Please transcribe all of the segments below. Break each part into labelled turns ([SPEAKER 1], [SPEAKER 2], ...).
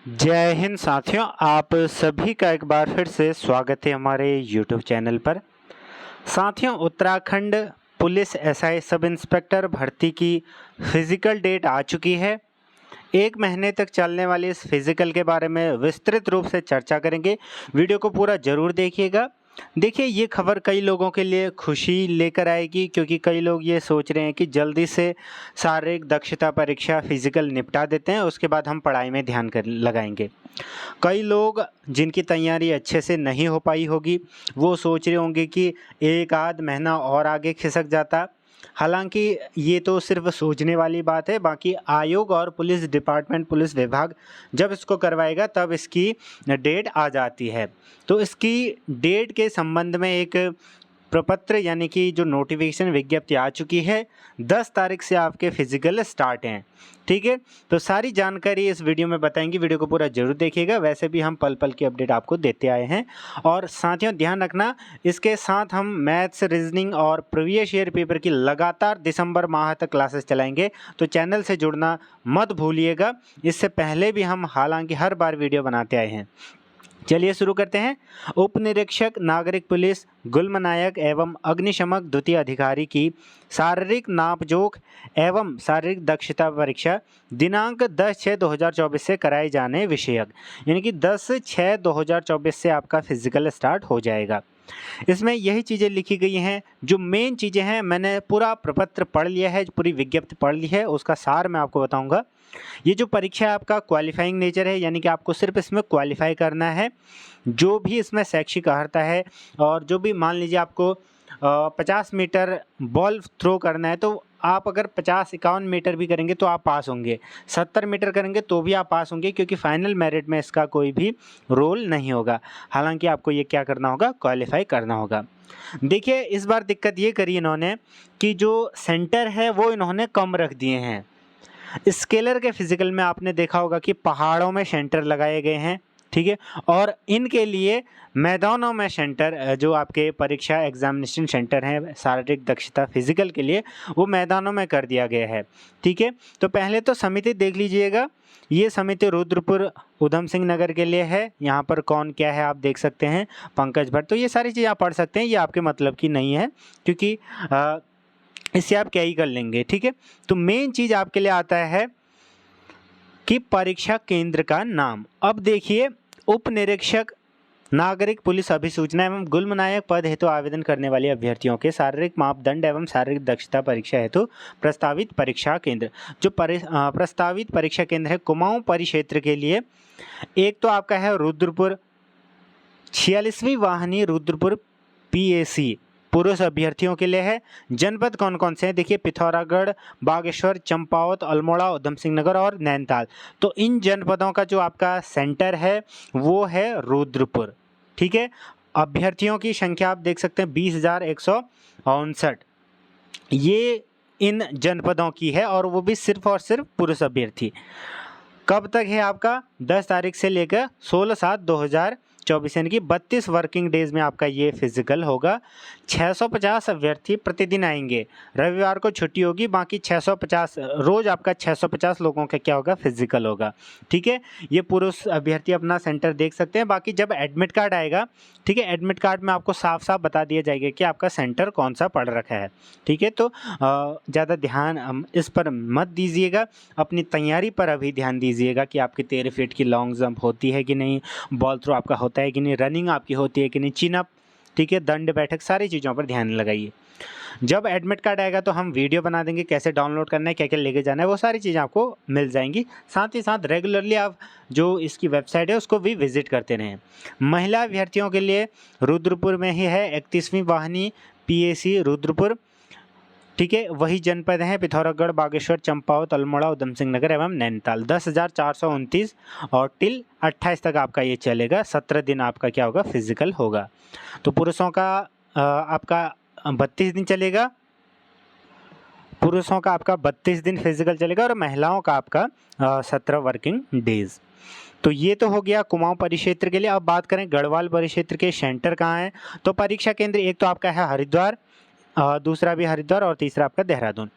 [SPEAKER 1] जय हिंद साथियों, आप सभी का एक बार फिर से स्वागत है हमारे YouTube चैनल पर। साथियों, Uttarakhand police SI sub inspector भर्ती की फिजिकल डेट आ चुकी है। 1 महीने तक चलने वाली इस फिजिकल के बारे में विस्तृत रूप से चर्चा करेंगे। वीडियो को पूरा जरूर देखिएगा। देखिए, ये खबर कई लोगों के लिए खुशी लेकर आएगी, क्योंकि कई लोग ये सोच रहे हैं कि जल्दी से शारीरिक दक्षता परीक्षा फिजिकल निपटा देते हैं, उसके बाद हम पढ़ाई में ध्यान कर लगाएंगे। कई लोग जिनकी तैयारी अच्छे से नहीं हो पाई होगी, वो सोच रहे होंगे कि एक आध महीना और आगे खिसक जाता। हालांकि ये तो सिर्फ सोचने वाली बात है। बाकी आयोग और पुलिस डिपार्टमेंट, पुलिस विभाग जब इसको करवाएगा तब इसकी डेट आ जाती है। तो इसकी डेट के संबंध में एक प्रपत्र यानी कि जो नोटिफिकेशन विज्ञप्ति आ चुकी है। 10 तारीख से आपके फिजिकल स्टार्ट हैं। ठीक है, तो सारी जानकारी इस वीडियो में बताएंगे। वीडियो को पूरा जरूर देखिएगा। वैसे भी हम पल पल की अपडेट आपको देते आए हैं। और साथियों, ध्यान रखना, इसके साथ हम मैथ्स, रीजनिंग और प्रीवियस ईयर पेपर की लगातार दिसंबर माह तक क्लासेस चलाएंगे, तो चैनल से जुड़ना मत भूलिएगा। इससे पहले भी हम हालांकि हर बार वीडियो बनाते आए हैं। चलिए शुरू करते हैं। उप निरीक्षक नागरिक पुलिस गुल्मनायक एवं अग्निशमक द्वितीय अधिकारी की शारीरिक नापजोख एवं शारीरिक दक्षता परीक्षा दिनांक 10/6/2024 से कराए जाने विषयक, यानी कि 10/6/2024 से आपका फिजिकल स्टार्ट हो जाएगा। इसमें यही चीज़ें लिखी गई हैं, जो मेन चीज़ें हैं। मैंने पूरा प्रपत्र पढ़ लिया है, पूरी विज्ञप्ति पढ़ ली है, उसका सार मैं आपको बताऊंगा। ये जो परीक्षा है आपका क्वालिफाइंग नेचर है, यानी कि आपको सिर्फ इसमें क्वालिफाई करना है। जो भी इसमें शैक्षिक अर्हता है, और जो भी मान लीजिए आपको 50 मीटर बॉल थ्रो करना है, तो आप अगर 50-51 मीटर भी करेंगे तो आप पास होंगे। 70 मीटर करेंगे तो भी आप पास होंगे, क्योंकि फाइनल मेरिट में इसका कोई भी रोल नहीं होगा। हालांकि आपको ये क्या करना होगा, क्वालिफाई करना होगा। देखिए, इस बार दिक्कत ये करी इन्होंने कि जो सेंटर है वो इन्होंने कम रख दिए हैं। स्केलर के फिजिकल में आपने देखा होगा कि पहाड़ों में सेंटर लगाए गए हैं। ठीक है, और इनके लिए मैदानों में सेंटर, जो आपके परीक्षा एग्जामिनेशन सेंटर हैं शारीरिक दक्षता फिजिकल के लिए, वो मैदानों में कर दिया गया है। ठीक है, तो पहले तो समिति देख लीजिएगा। ये समिति रुद्रपुर उधम सिंह नगर के लिए है। यहाँ पर कौन क्या है आप देख सकते हैं, पंकज भट्ट। तो ये सारी चीज़ आप पढ़ सकते हैं, ये आपके मतलब की नहीं है, क्योंकि इससे आप क्या ही कर लेंगे। ठीक है, तो मेन चीज़ आपके लिए आता है कि परीक्षा केंद्र का नाम। अब देखिए, उप निरीक्षक नागरिक पुलिस अभिसूचना एवं गुल्मनायक पद हेतु आवेदन करने वाले अभ्यर्थियों के शारीरिक मापदंड एवं शारीरिक दक्षता परीक्षा हेतु प्रस्तावित परीक्षा केंद्र। जो प्रस्तावित परीक्षा केंद्र है कुमाऊं परिक्षेत्र के लिए, एक तो आपका है रुद्रपुर, 46वीं वाहिनी रुद्रपुर PAC पुरुष अभ्यर्थियों के लिए है। जनपद कौन कौन से हैं, देखिए, पिथौरागढ़, बागेश्वर, चंपावत, अल्मोड़ा, उधम सिंह नगर और नैनीताल। तो इन जनपदों का जो आपका सेंटर है वो है रुद्रपुर। ठीक है, अभ्यर्थियों की संख्या आप देख सकते हैं 20,159। ये इन जनपदों की है, और वो भी सिर्फ और सिर्फ पुरुष अभ्यर्थी। कब तक है आपका, 10 तारीख से लेकर 16/7/2024, यानी कि 32 वर्किंग डेज में आपका ये फिजिकल होगा। 650 अभ्यर्थी प्रतिदिन आएंगे। रविवार को छुट्टी होगी, बाकी 650 रोज आपका 650 लोगों का क्या होगा, फिजिकल होगा। ठीक है, ये पुरुष अभ्यर्थी अपना सेंटर देख सकते हैं। बाकी जब एडमिट कार्ड आएगा, ठीक है, एडमिट कार्ड में आपको साफ साफ बता दिया जाएगा कि आपका सेंटर कौन सा पड़ रखा है। ठीक है, तो ज़्यादा ध्यान इस पर मत दीजिएगा, अपनी तैयारी पर अभी ध्यान दीजिएगा कि आपकी 13 फीट की लॉन्ग जंप होती है कि नहीं, बॉल थ्रो आपका होता है कि नहीं, रनिंग आपकी होती है कि नहीं, चिन अप, ठीक है, दंड बैठक, सारी चीज़ों पर ध्यान लगाइए। जब एडमिट कार्ड आएगा तो हम वीडियो बना देंगे, कैसे डाउनलोड करना है, क्या क्या लेके जाना है, वो सारी चीज़ें आपको मिल जाएंगी। साथ ही साथ रेगुलरली आप जो इसकी वेबसाइट है उसको भी विजिट करते रहें। महिला अभ्यर्थियों के लिए रुद्रपुर में ही है 31वीं वाहिनी PAC रुद्रपुर। ठीक है, वही जनपद हैं पिथौरागढ़, बागेश्वर, चंपावत, अल्मोड़ा, उधम सिंह नगर एवं नैनीताल। 10,429 और टिल 28 तक आपका ये चलेगा। 17 दिन आपका क्या होगा, फिजिकल होगा। तो पुरुषों का आपका 32 दिन चलेगा, पुरुषों का आपका 32 दिन फिजिकल चलेगा, और महिलाओं का आपका 17 वर्किंग डेज। तो ये तो हो गया कुमाऊं परिक्षेत्र के लिए। अब बात करें गढ़वाल परिक्षेत्र के सेंटर कहाँ हैं, तो परीक्षा केंद्र एक तो आपका है हरिद्वार, दूसरा भी हरिद्वार और तीसरा आपका देहरादून।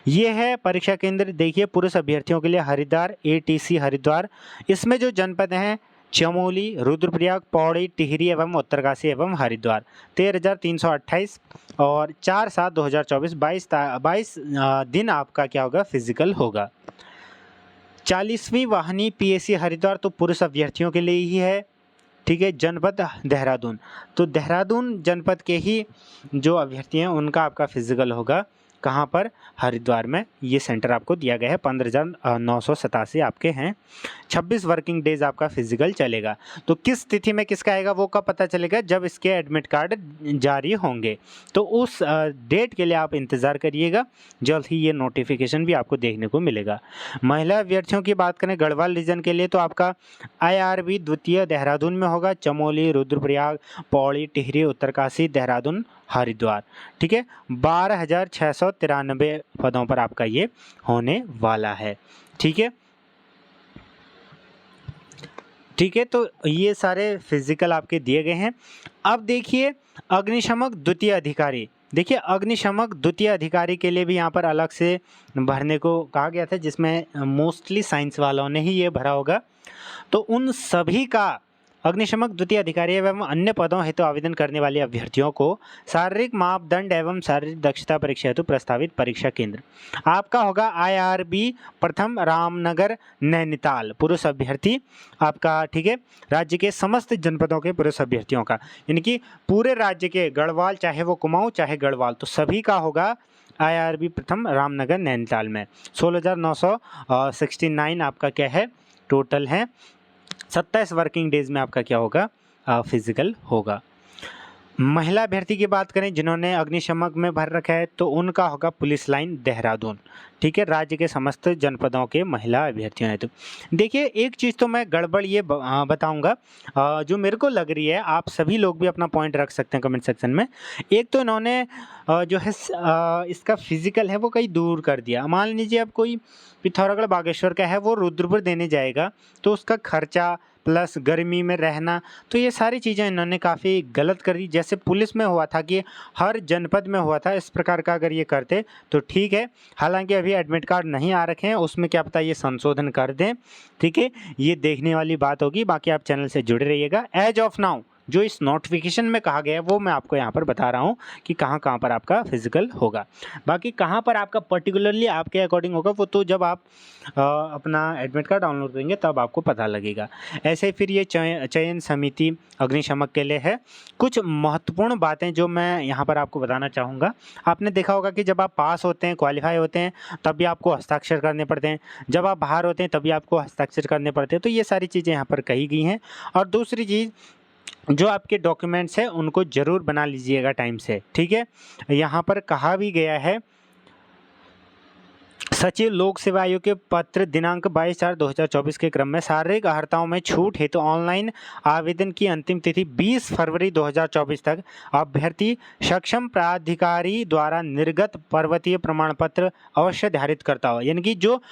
[SPEAKER 1] ये है परीक्षा केंद्र। देखिए पुरुष अभ्यर्थियों के लिए हरिद्वार, एटीसी हरिद्वार। इसमें जो जनपद हैं चमोली, रुद्रप्रयाग, पौड़ी, टिहरी एवं उत्तरकाशी एवं हरिद्वार। 13,328 और 4/7/2024 22 दिन आपका क्या होगा, फिजिकल होगा। 40वीं वाहिनी पीएसी हरिद्वार तो पुरुष अभ्यर्थियों के लिए ही है, ठीक है। जनपद देहरादून, तो देहरादून जनपद के ही जो अभ्यर्थी हैं उनका आपका फिजिकल होगा। कहाँ पर, हरिद्वार में। ये सेंटर आपको दिया गया है। 15,987 आपके हैं। 26 वर्किंग डेज आपका फिजिकल चलेगा। तो किस तिथि में किसका आएगा वो कब पता चलेगा, जब इसके एडमिट कार्ड जारी होंगे। तो उस डेट के लिए आप इंतज़ार करिएगा, जल्द ही ये नोटिफिकेशन भी आपको देखने को मिलेगा। महिला अभ्यर्थियों की बात करें गढ़वाल रीजन के लिए, तो आपका IRB द्वितीय देहरादून में होगा। चमोली, रुद्रप्रयाग, पौड़ी, टिहरी, उत्तरकाशी, देहरादून, हरिद्वार, ठीक है। 12,693 पदों पर आपका ये होने वाला है, ठीक है। ठीक है, तो ये सारे फिजिकल आपके दिए गए हैं। अब देखिए अग्निशमक द्वितीय अधिकारी। देखिए अग्निशमक द्वितीय अधिकारी के लिए भी यहाँ पर अलग से भरने को कहा गया था, जिसमें मोस्टली साइंस वालों ने ही ये भरा होगा। तो उन सभी का अग्निशमक द्वितीय अधिकारी एवं अन्य पदों हेतु आवेदन करने वाले अभ्यर्थियों को शारीरिक मापदंड एवं शारीरिक दक्षता परीक्षा हेतु प्रस्तावित परीक्षा केंद्र आपका होगा IRB प्रथम रामनगर नैनीताल। पुरुष अभ्यर्थी आपका, ठीक है, राज्य के समस्त जनपदों के पुरुष अभ्यर्थियों का, यानी कि पूरे राज्य के, गढ़वाल चाहे वो कुमाऊं चाहे गढ़वाल, तो सभी का होगा IRB प्रथम रामनगर नैनीताल में। 16,969 आपका क्या है, टोटल है। 27 वर्किंग डेज में आपका क्या होगा, फिजिकल होगा। महिला अभ्यर्थी की बात करें जिन्होंने अग्निशमक में भर रखा है, तो उनका होगा पुलिस लाइन देहरादून, ठीक है। राज्य के समस्त जनपदों के महिला अभ्यर्थियों हैं। तो देखिए एक चीज़ तो मैं गड़बड़ ये बताऊंगा, जो मेरे को लग रही है, आप सभी लोग भी अपना पॉइंट रख सकते हैं कमेंट सेक्शन में। एक तो इन्होंने जो है इसका फिजिकल है वो कहीं दूर कर दिया। मान लीजिए अब कोई पिथौरागढ़ बागेश्वर का है, वो रुद्रपुर देने जाएगा, तो उसका खर्चा प्लस गर्मी में रहना, तो ये सारी चीज़ें इन्होंने काफ़ी गलत कर दी। जैसे पुलिस में हुआ था कि हर जनपद में हुआ था, इस प्रकार का अगर ये करते तो ठीक है। हालांकि अभी एडमिट कार्ड नहीं आ रखे हैं, उसमें क्या पता ये संशोधन कर दें, ठीक है। ये देखने वाली बात होगी। बाकी आप चैनल से जुड़े रहिएगा। एज ऑफ नाउ जो इस नोटिफिकेशन में कहा गया है वो मैं आपको यहाँ पर बता रहा हूँ कि कहाँ कहाँ पर आपका फिजिकल होगा। बाकी कहाँ पर आपका पर्टिकुलरली आपके अकॉर्डिंग होगा वो तो जब आप अपना एडमिट कार्ड डाउनलोड करेंगे तब आपको पता लगेगा। ऐसे ही फिर ये चयन समिति अग्निशमक के लिए है। कुछ महत्वपूर्ण बातें जो मैं यहाँ पर आपको बताना चाहूँगा। आपने देखा होगा कि जब आप पास होते हैं, क्वालिफाई होते हैं, तब भी आपको हस्ताक्षर करने पड़ते हैं। जब आप बाहर होते हैं तभी आपको हस्ताक्षर करने पड़ते हैं। तो ये सारी चीज़ें यहाँ पर कही गई हैं। और दूसरी चीज़, जो आपके डॉक्यूमेंट्स हैं उनको ज़रूर बना लीजिएगा टाइम से, ठीक है। यहाँ पर कहा भी गया है, सचिव लोक सेवा आयोग के पत्र दिनांक 22/4/2024 के क्रम में शारीरिक अर्हताओं में छूट हेतु ऑनलाइन आवेदन की अंतिम तिथि 20 फरवरी 2024 तक अभ्यर्थी सक्षम प्राधिकारी द्वारा निर्गत पर्वतीय प्रमाण पत्र अवश्य धारित करता हो। यानी कि जो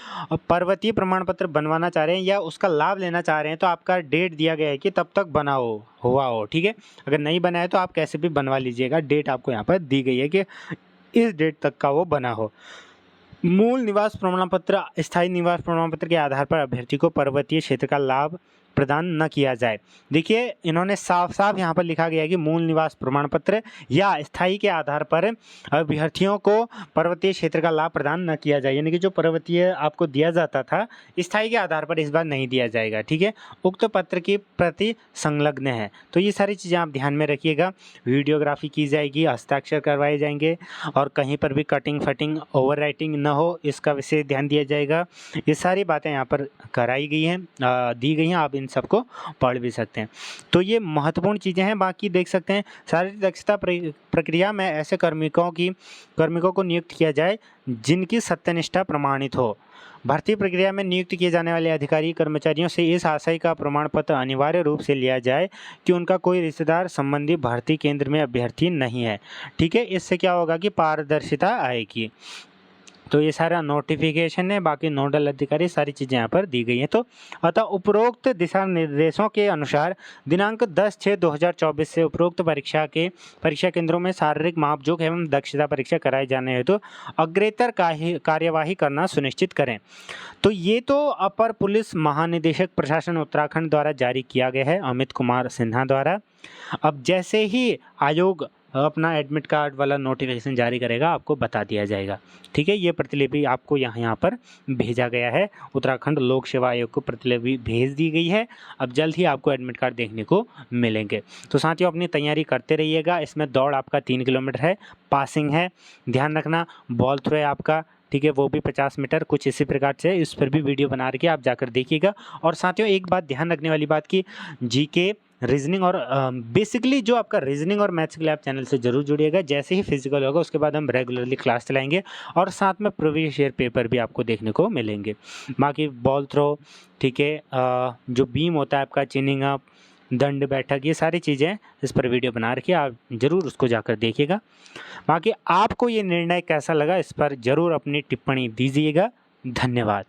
[SPEAKER 1] पर्वतीय प्रमाण पत्र बनवाना चाह रहे हैं या उसका लाभ लेना चाह रहे हैं, तो आपका डेट दिया गया है कि तब तक बना हुआ हो, ठीक है। अगर नहीं बना है तो आप कैसे भी बनवा लीजिएगा। डेट आपको यहाँ पर दी गई है कि इस डेट तक का वो बना हो। मूल निवास प्रमाण पत्र, स्थायी निवास प्रमाण पत्र के आधार पर अभ्यर्थी को पर्वतीय क्षेत्र का लाभ प्रदान न किया जाए। देखिए इन्होंने साफ साफ यहाँ पर लिखा गया है कि मूल निवास प्रमाण पत्र या स्थायी के आधार पर अभ्यर्थियों को पर्वतीय क्षेत्र का लाभ प्रदान न किया जाए। यानी कि जो पर्वतीय आपको दिया जाता था, स्थायी के आधार पर इस बार नहीं दिया जाएगा, ठीक है। उक्त पत्र की प्रति संलग्न है। तो ये सारी चीज़ें आप ध्यान में रखिएगा। वीडियोग्राफी की जाएगी, हस्ताक्षर करवाए जाएंगे और कहीं पर भी कटिंग फटिंग ओवर राइटिंग न हो, इसका विशेष ध्यान दिया जाएगा। ये सारी बातें यहाँ पर कराई गई हैं, दी गई हैं। आप इन सबको पढ़ भी सकते हैं। तो ये महत्वपूर्ण चीज़ें हैं। बाकी देख सकते हैं शारीरिक दक्षता प्रक्रिया में ऐसे कार्मिकों को नियुक्त किया जाए जिनकी सत्यनिष्ठा प्रमाणित हो। भर्ती प्रक्रिया में नियुक्त किए जाने वाले अधिकारी कर्मचारियों से इस आशय का प्रमाण पत्र अनिवार्य रूप से लिया जाए कि उनका कोई रिश्तेदार संबंधी भर्ती केंद्र में अभ्यर्थी नहीं है, ठीक है। इससे क्या होगा कि पारदर्शिता आएगी। तो ये सारा नोटिफिकेशन है, बाकी नोडल अधिकारी सारी चीज़ें यहाँ पर दी गई हैं। तो अतः उपरोक्त दिशा निर्देशों के अनुसार दिनांक 10/6/2024 से उपरोक्त परीक्षा केंद्रों में शारीरिक मापजोख एवं दक्षता परीक्षा कराए जाने हेतु अग्रेतर कार्यवाही करना सुनिश्चित करें। तो ये तो अपर पुलिस महानिदेशक प्रशासन उत्तराखंड द्वारा जारी किया गया है, अमित कुमार सिन्हा द्वारा। अब जैसे ही आयोग अपना एडमिट कार्ड वाला नोटिफिकेशन जारी करेगा आपको बता दिया जाएगा, ठीक है। ये प्रतिलिपि आपको यहाँ पर भेजा गया है, उत्तराखंड लोक सेवा आयोग को प्रतिलिपि भेज दी गई है। अब जल्द ही आपको एडमिट कार्ड देखने को मिलेंगे। तो साथियों अपनी तैयारी करते रहिएगा। इसमें दौड़ आपका 3 किलोमीटर है, पासिंग है, ध्यान रखना, बॉल थ्रो है आपका, ठीक है, वो भी 50 मीटर, कुछ इसी प्रकार से। इस पर भी वीडियो बना रखी है, आप जाकर देखिएगा। और साथियों एक बात ध्यान रखने वाली बात की जीके, रीजनिंग और बेसिकली जो आपका रीजनिंग और मैथ्स के लिए आप चैनल से जरूर जुड़िएगा। जैसे ही फिजिकल होगा उसके बाद हम रेगुलरली क्लास चलाएंगे और साथ में प्रीवियस ईयर पेपर भी आपको देखने को मिलेंगे। बाकी बॉल थ्रो, ठीक है, जो बीम होता है आपका, चिनिंग अप, दंड बैठक, ये सारी चीज़ें इस पर वीडियो बना रखी है, आप ज़रूर उसको जाकर देखिएगा। बाकी आपको ये निर्णय कैसा लगा इस पर ज़रूर अपनी टिप्पणी दीजिएगा। धन्यवाद।